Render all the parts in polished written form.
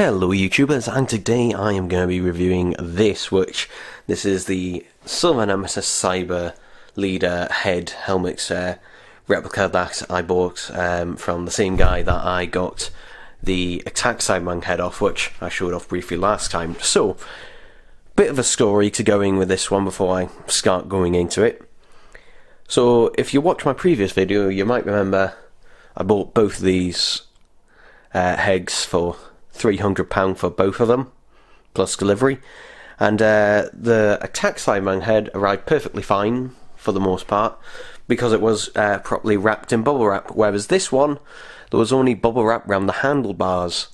Hello YouTubers, and today I am going to be reviewing this is the Silver Nemesis Cyberleader head helmet replica that I bought from the same guy that I got the Attack Cyberman head off, which I showed off briefly last time. So, bit of a story to go in with this one before I start going into it. So, if you watched my previous video, you might remember I bought both of these heads for £300 for both of them, plus delivery. And the Attack Cyberman head arrived perfectly fine for the most part, because it was properly wrapped in bubble wrap, whereas this one, there was only bubble wrap around the handlebars,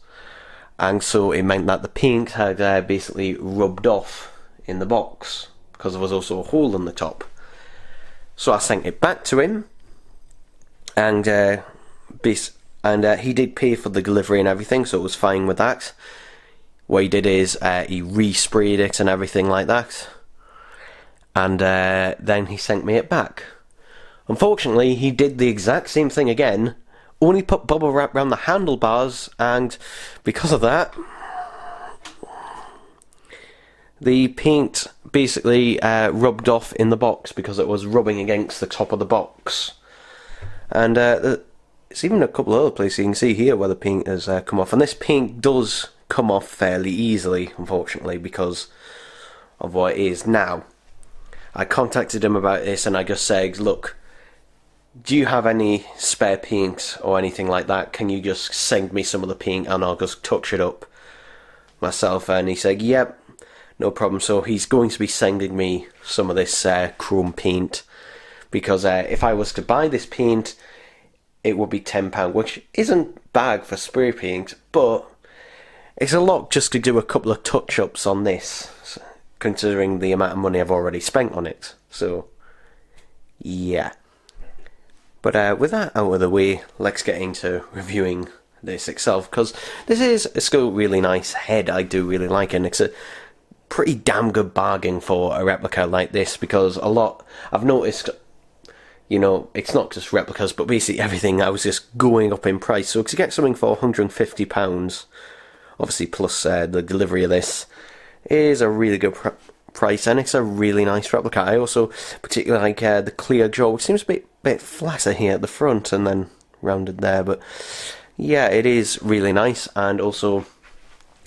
and so it meant that the paint had basically rubbed off in the box, because there was also a hole in the top. So I sent it back to him, and he did pay for the delivery and everything, so it was fine with that. What he did is he resprayed it and everything like that, and then he sent me it back. Unfortunately, he did the exact same thing again, only put bubble wrap around the handlebars, and because of that, the paint basically rubbed off in the box because it was rubbing against the top of the box. And it's even a couple of other places you can see here where the paint has come off, and this paint does come off fairly easily, unfortunately, because of what it is. Now, I contacted him about this and I just said, look, do you have any spare paint or anything like that? Can you just send me some of the paint and I'll just touch it up myself? And he said, yep, no problem. So he's going to be sending me some of this chrome paint, because if I was to buy this paint, it would be £10, which isn't bad for spray paint, but it's a lot just to do a couple of touch-ups on this, considering the amount of money I've already spent on it. So, yeah. But with that out of the way, let's get into reviewing this itself, because this is a still really nice head. I do really like it, and it's a pretty damn good bargain for a replica like this, because I've noticed, you know, it's not just replicas, but basically everything I was just going up in price. So to get something for £150, obviously plus the delivery of this, is a really good price, and it's a really nice replica. I also particularly like the clear jaw, which seems a bit flatter here at the front and then rounded there, but yeah, it is really nice. And also,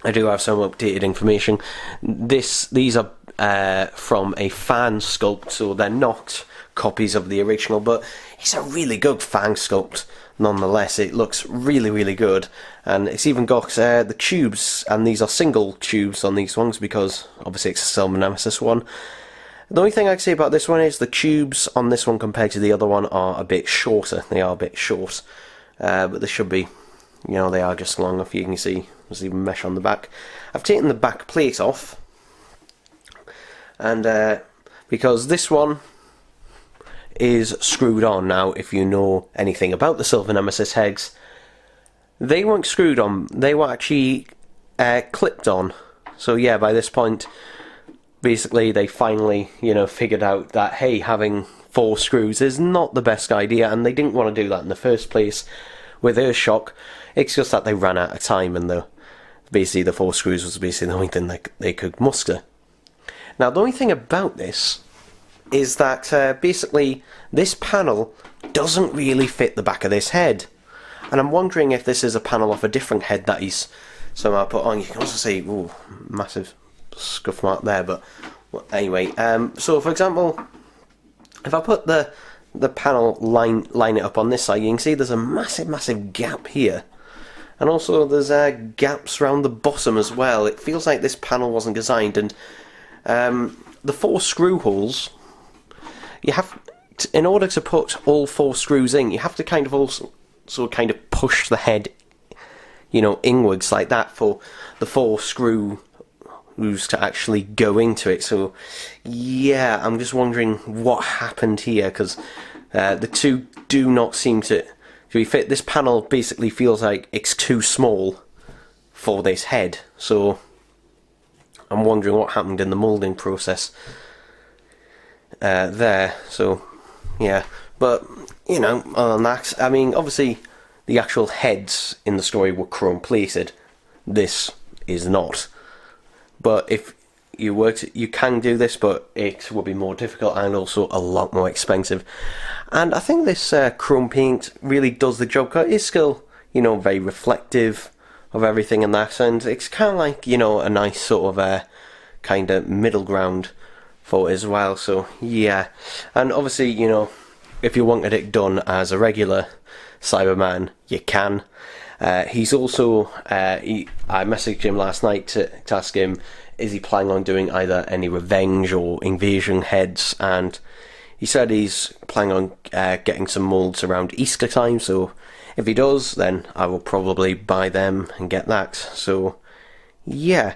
I do have some updated information. These are from a fan sculpt, so they're not copies of the original, but it's a really good fan sculpt nonetheless. It looks really, really good, and it's even got the tubes, and these are single tubes on these ones, because obviously it's a Silver Nemesis one. The only thing I'd say about this one is the tubes on this one compared to the other one are a bit shorter. They are a bit short, but they should be, you know, they are just long enough. You can see there's even mesh on the back. I've taken the back plate off, and because this one is screwed on. Now, if you know anything about the Silver Nemesis heads, they weren't screwed on, they were actually clipped on. So yeah, by this point, basically they finally, you know, figured out that, hey, having 4 screws is not the best idea, and they didn't want to do that in the first place with Earthshock. It's just that they ran out of time, and basically the 4 screws was basically the only thing they could muster. Now, the only thing about this is that basically this panel doesn't really fit the back of this head, and I'm wondering if this is a panel off a different head that he's somehow put on. You can also see, ooh, massive scuff mark there, but well, anyway, so for example, if I put the panel line it up on this side, you can see there's a massive gap here, and also there's gaps around the bottom as well. It feels like this panel wasn't designed, and the 4 screw holes, you have in order to put all 4 screws in, you have to kind of also kind of push the head, you know, inwards like that for the 4 screws to actually go into it. So yeah, I'm just wondering what happened here, because the two do not seem to be fit. This panel basically feels like it's too small for this head, so I'm wondering what happened in the moulding process there. So yeah, but you know, other than that, I mean, obviously the actual heads in the story were chrome plated. This is not. But if you were to, you can do this, but it will be more difficult and also a lot more expensive. And I think this chrome paint really does the job, because it is still, you know, very reflective of everything and that, and it's kind of like, you know, a nice sort of kind of middle ground for it as well. So yeah, and obviously, you know, if you wanted it done as a regular Cyberman, you can. He's also, I messaged him last night to ask him, is he planning on doing either any revenge or invasion heads, and he said he's planning on getting some moulds around Easter time, so if he does, then I will probably buy them and get that. So yeah,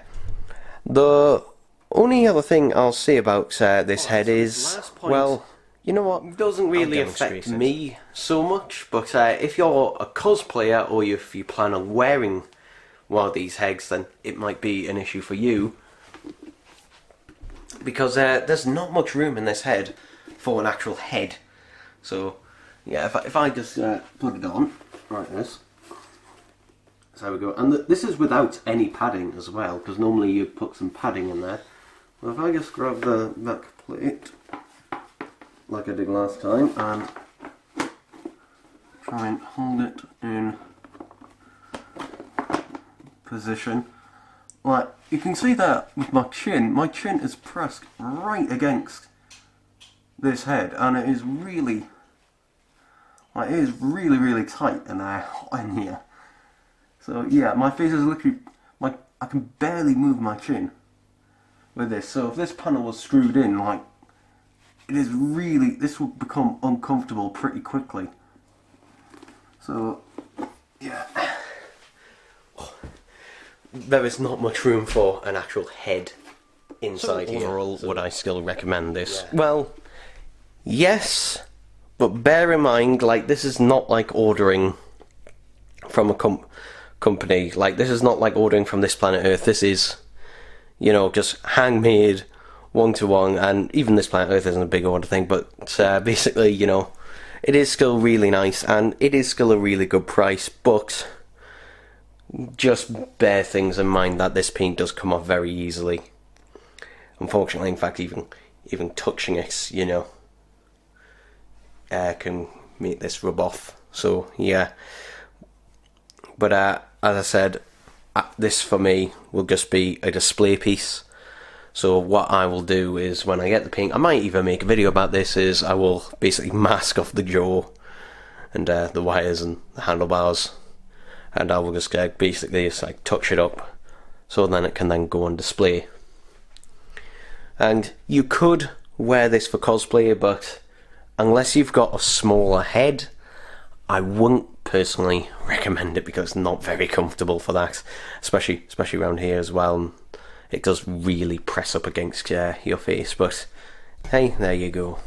the only other thing I'll say about this head is, well, you know what, it doesn't really affect me so much, but if you're a cosplayer or if you plan on wearing one of these heads, then it might be an issue for you, because there's not much room in this head for an actual head. So yeah, if I just put it on like this, so we go, and this is without any padding as well, because normally you put some padding in there. Well, if I just grab the back plate like I did last time and try and hold it in position, like you can see that with my chin is pressed right against this head, and it is really, like, it is really tight and hot in here. So yeah, my face is literally, I can barely move my chin with this. So if this panel was screwed in, like, it is really, this will become uncomfortable pretty quickly. So yeah, there is not much room for an actual head inside here. Overall, would I still recommend this? Yeah. Well, yes, but bear in mind, like, this is not like ordering from a company. Like, this is not like ordering from this planet Earth. This is, you know, just handmade, one-to-one, and even this planet Earth isn't a big order thing, but basically, you know, it is still really nice, and it is still a really good price, but just bear things in mind that this paint does come off very easily. Unfortunately, in fact, even touching it, you know, can make this rub off. So yeah, but as I said, this for me will just be a display piece. So what I will do is, when I get the paint, I might even make a video about this, is I will basically mask off the jaw and the wires and the handlebars, and I will just basically just like touch it up, so then it can then go on display. And you could wear this for cosplay, but unless you've got a smaller head, I wouldn't personally recommend it, because it's not very comfortable for that, especially around here as well. It does really press up against your face, but hey, there you go.